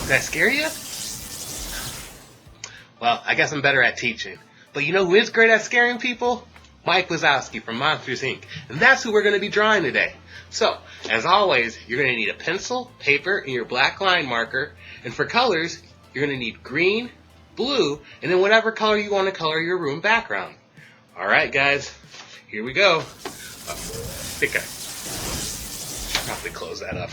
Did that scare you? Well, I guess I'm better at teaching. But you know who is great at scaring people? Mike Wazowski from Monsters, Inc. And that's who we're going to be drawing today. So, as always, you're going to need a pencil, paper, and your black line marker. And for colors, you're going to need green, blue, and then whatever color you want to color your room background. Alright guys, here we go. I think I should probably close that up.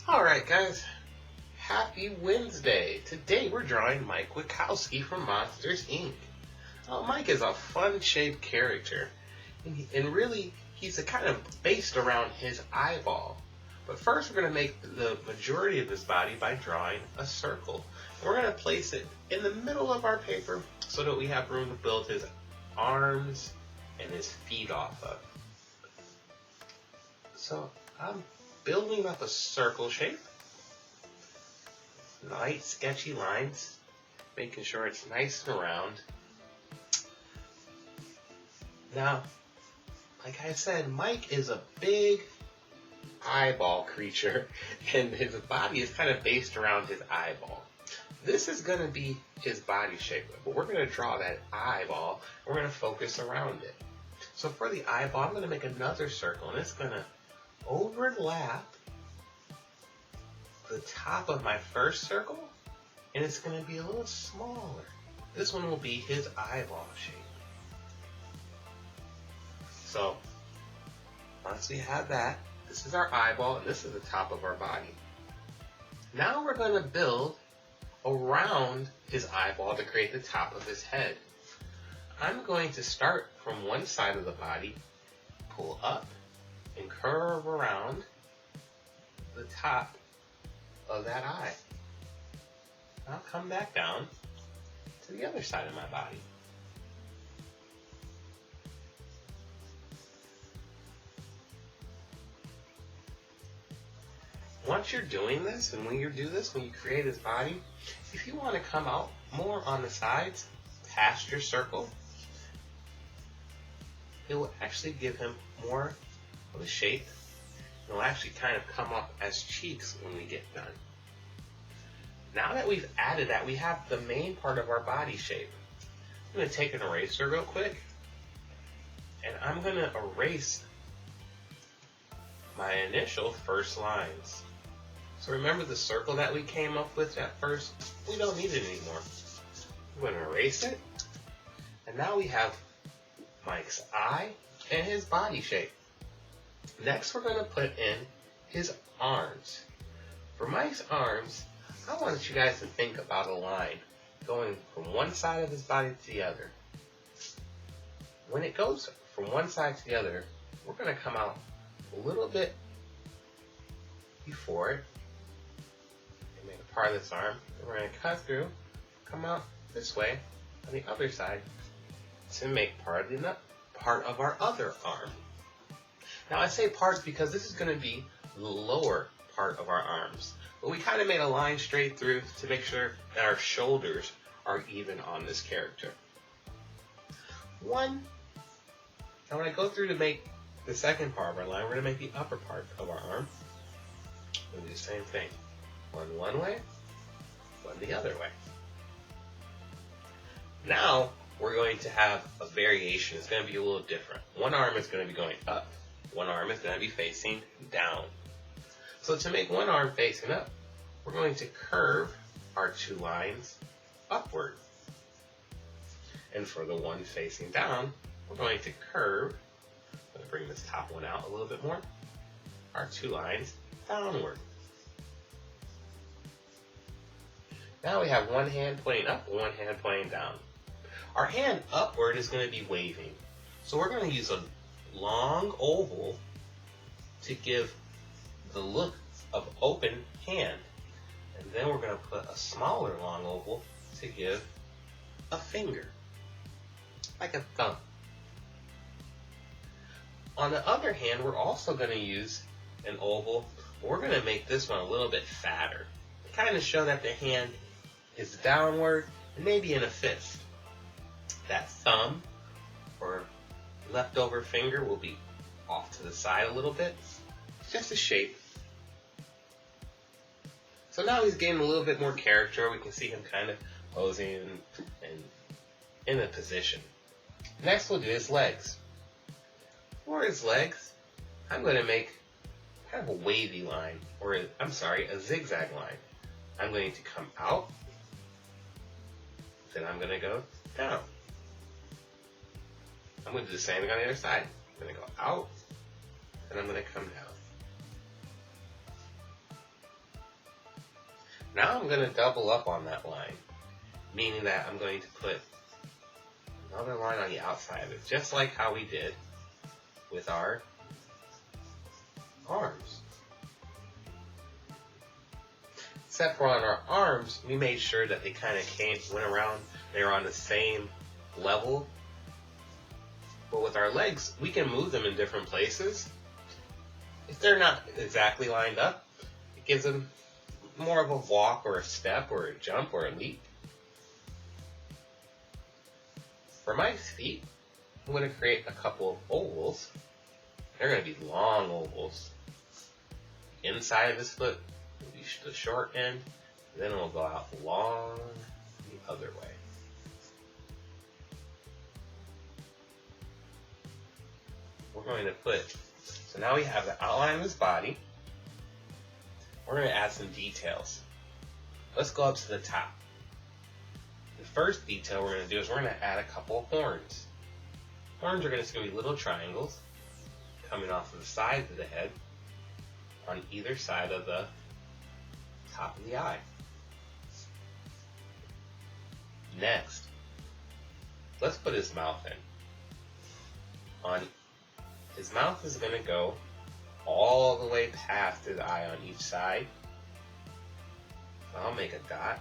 Alright guys, happy Wednesday. Today we're drawing Mike Wazowski from Monsters, Inc. Mike is a fun-shaped character, and really he's kind of based around his eyeball. But first we're going to make the majority of his body by drawing a circle. And we're going to place it in the middle of our paper so that we have room to build his arms and his feet off of. So I'm building up a circle shape. Light, sketchy lines, making sure it's nice and round. Now, like I said, Mike is a big eyeball creature, and his body is kind of based around his eyeball. This is going to be his body shape, but we're going to draw that eyeball, and we're going to focus around it. So for the eyeball, I'm going to make another circle, and it's going to overlap the top of my first circle, and it's going to be a little smaller. This one will be his eyeball shape. So, once we have that, this is our eyeball, and this is the top of our body. Now we're going to build around his eyeball to create the top of his head. I'm going to start from one side of the body, pull up, and curve around the top of that eye. I'll come back down to the other side of my body. Once you're doing this, and when you do this, when you create his body, if you want to come out more on the sides, past your circle, it will actually give him more of a shape. It will actually kind of come up as cheeks when we get done. Now that we've added that, we have the main part of our body shape. I'm going to take an eraser real quick, and I'm going to erase my initial first lines. So remember the circle that we came up with at first? We don't need it anymore. We're going to erase it. And now we have Mike's eye and his body shape. Next we're going to put in his arms. For Mike's arms, I want you guys to think about a line going from one side of his body to the other. When it goes from one side to the other, we're going to come out a little bit before it and make a part of this arm. And we're going to cut through, come out this way on the other side to make part of our other arm. Now I say parts because this is going to be the lower part of our arms. But we kind of made a line straight through to make sure that our shoulders are even on this character. Now when I go through to make the second part of our line, we're going to make the upper part of our arm. We'll do the same thing. One way, one the other way. Now we're going to have a variation. It's going to be a little different. One arm is going to be going up. One arm is going to be facing down. So to make one arm facing up, we're going to curve our two lines upward. And for the one facing down, we're going to curve, I'm going to bring this top one out a little bit more, our two lines downward. Now we have one hand pointing up and one hand pointing down. Our hand upward is going to be waving. So we're going to use a long oval to give the look of open hand. And then we're going to put a smaller long oval to give a finger, like a thumb. On the other hand, we're also going to use an oval. We're going to make this one a little bit fatter, kind of show that the hand is downward and maybe in a fist. That thumb or leftover finger will be off to the side a little bit. It's just a shape. So now he's getting a little bit more character. We can see him kind of posing and in a position. Next we'll do his legs. For his legs, I'm going to make kind of a wavy line, or a zigzag line. I'm going to come out, then I'm going to go down. I'm going to do the same thing on the other side. I'm going to go out, and I'm going to come down. Now I'm going to double up on that line, meaning that I'm going to put another line on the outside of it, just like how we did with our arms. Except for on our arms, we made sure that they kind of went around, they were on the same level. But with our legs, we can move them in different places. If they're not exactly lined up, it gives them more of a walk or a step or a jump or a leap. For my feet, I'm going to create a couple of ovals. They're going to be long ovals. Inside of his foot will be the short end, and then it will go out long the other way. We're going to so now we have the outline of his body. We're going to add some details. Let's go up to the top. The first detail we're going to do is we're going to add a couple of horns. Horns are going to be little triangles coming off of the sides of the head on either side of the top of the eye. Next, let's put his mouth in. His mouth is going to go all the way past his eye on each side. So I'll make a dot.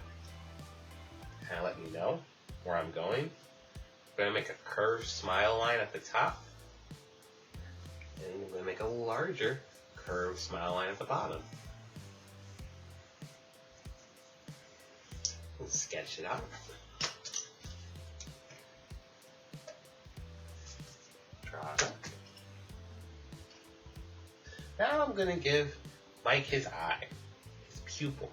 Kind of let me know where I'm going. I'm going to make a curved smile line at the top. And I'm going to make a larger curved smile line at the bottom. We'll sketch it out. Draw it. Now I'm going to give Mike his eye, his pupil.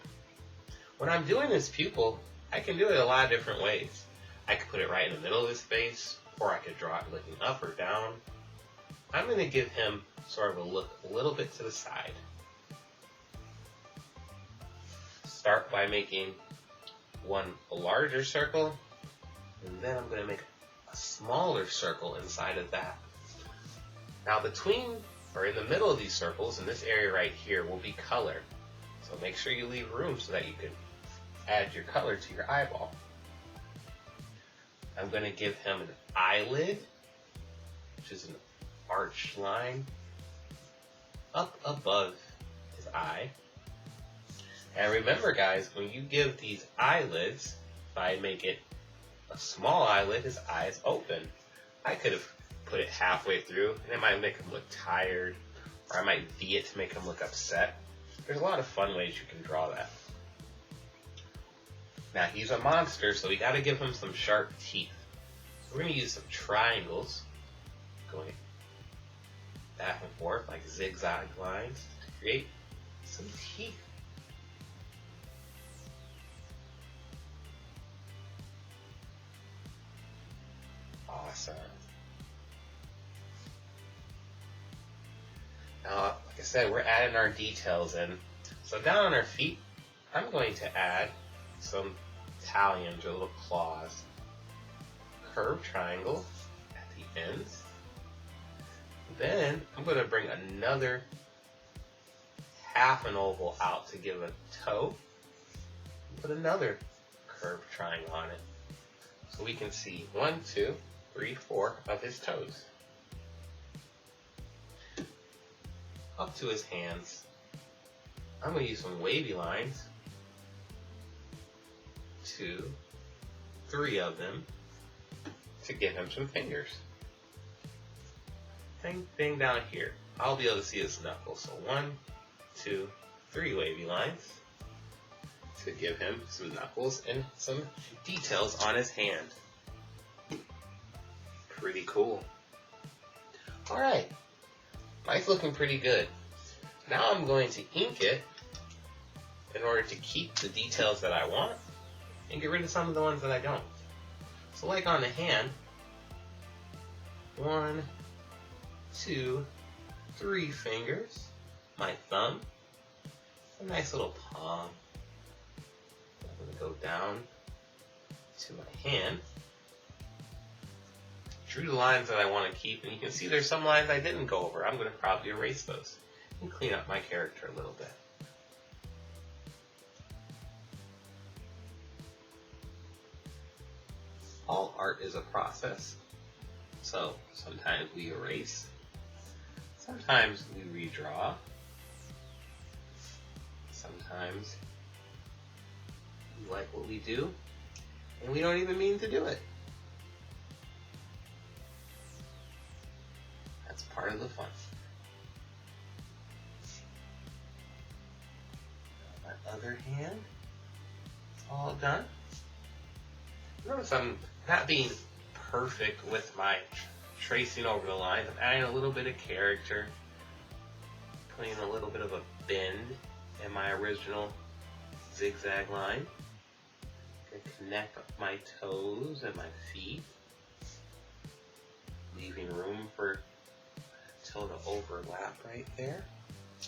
When I'm doing his pupil, I can do it a lot of different ways. I could put it right in the middle of his face, or I could draw it looking up or down. I'm going to give him sort of a look a little bit to the side. Start by making a larger circle, and then I'm going to make a smaller circle inside of that. Now in the middle of these circles, in this area right here, will be color. So make sure you leave room so that you can add your color to your eyeball. I'm going to give him an eyelid, which is an arched line up above his eye. And remember guys, when you give these eyelids, if I make it a small eyelid, his eye is open. I could have put it halfway through, and it might make him look tired, or I might V it to make him look upset. There's a lot of fun ways you can draw that. Now he's a monster, so we got to give him some sharp teeth. So we're going to use some triangles, going back and forth like zigzag lines to create some teeth. Awesome. Now, like I said, we're adding our details in. So down on our feet, I'm going to add some talons or little claws. Curved triangle at the ends. Then I'm going to bring another half an oval out to give a toe. Put another curved triangle on it. So we can see 1, 2, 3, 4 of his toes. Up to his hands, I'm going to use some wavy lines, 2, 3 of them, to give him some fingers. Same thing down here. I'll be able to see his knuckles. So 1, 2, 3 wavy lines to give him some knuckles and some details on his hand. Pretty cool. Alright, Mike's looking pretty good. Now I'm going to ink it in order to keep the details that I want and get rid of some of the ones that I don't. So like on the hand, 1, 2, 3 fingers, my thumb, a nice little palm. I'm going to go down to my hand. Drew the lines that I want to keep, and you can see there's some lines I didn't go over. I'm going to probably erase those and clean up my character a little bit. All art is a process, so sometimes we erase, sometimes we redraw, sometimes we like what we do, and we don't even mean to do it. That's part of the fun. My other hand, it's all done. Notice I'm not being perfect with my tracing over the lines. I'm adding a little bit of character, putting a little bit of a bend in my original zigzag line. I'm going to connect my toes and my feet, leaving room for a toe to overlap right there.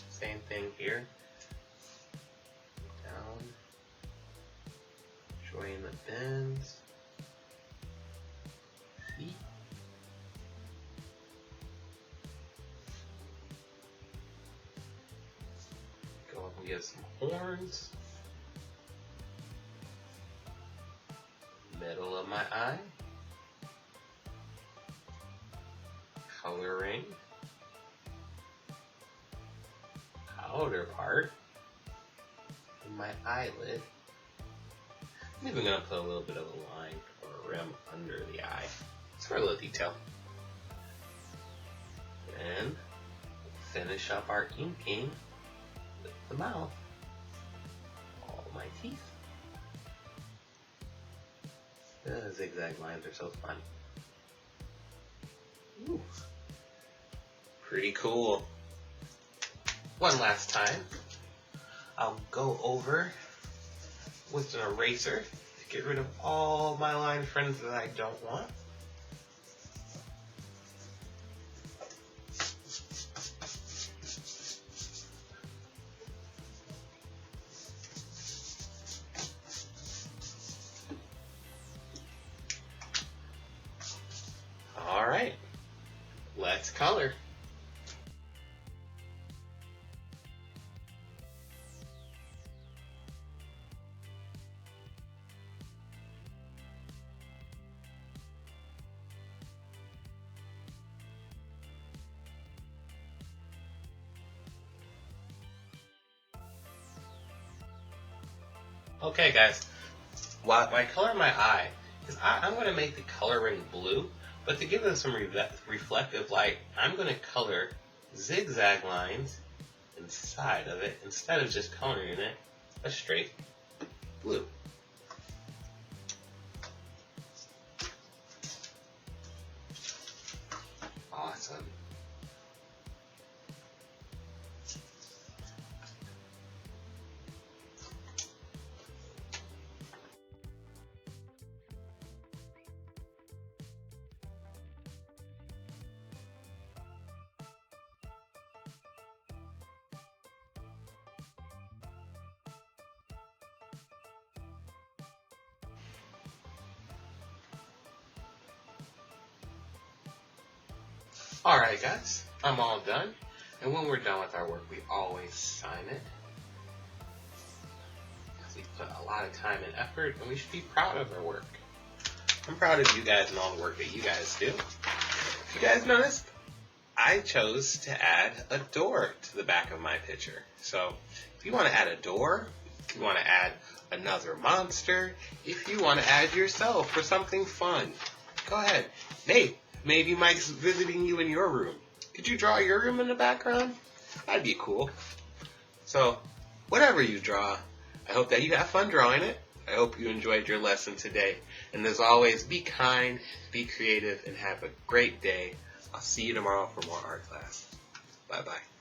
Same thing here. Down, showing the bends. Feet. Go up and get some horns. Middle of my eye. Coloring. Outer part. And my eyelid. I'm even going to put a little bit of a line or a rim under the eye. It's for a little detail. And finish up our inking with the mouth. All my teeth. The zigzag lines are so fun. Ooh. Pretty cool. One last time, I'll go over with an eraser to get rid of all my line friends that I don't want. Alright, let's color. Okay guys, while I color my eye, I'm going to make the coloring blue, but to give it some reflective light, I'm going to color zigzag lines inside of it instead of just coloring it a straight blue. Awesome. Alright guys, I'm all done, and when we're done with our work, we always sign it. We put a lot of time and effort, and we should be proud of our work. I'm proud of you guys and all the work that you guys do. If you guys noticed, I chose to add a door to the back of my picture. So, if you want to add a door, if you want to add another monster, if you want to add yourself for something fun, go ahead. Maybe Mike's visiting you in your room. Could you draw your room in the background? That'd be cool. So, whatever you draw, I hope that you have fun drawing it. I hope you enjoyed your lesson today. And as always, be kind, be creative, and have a great day. I'll see you tomorrow for more art class. Bye-bye.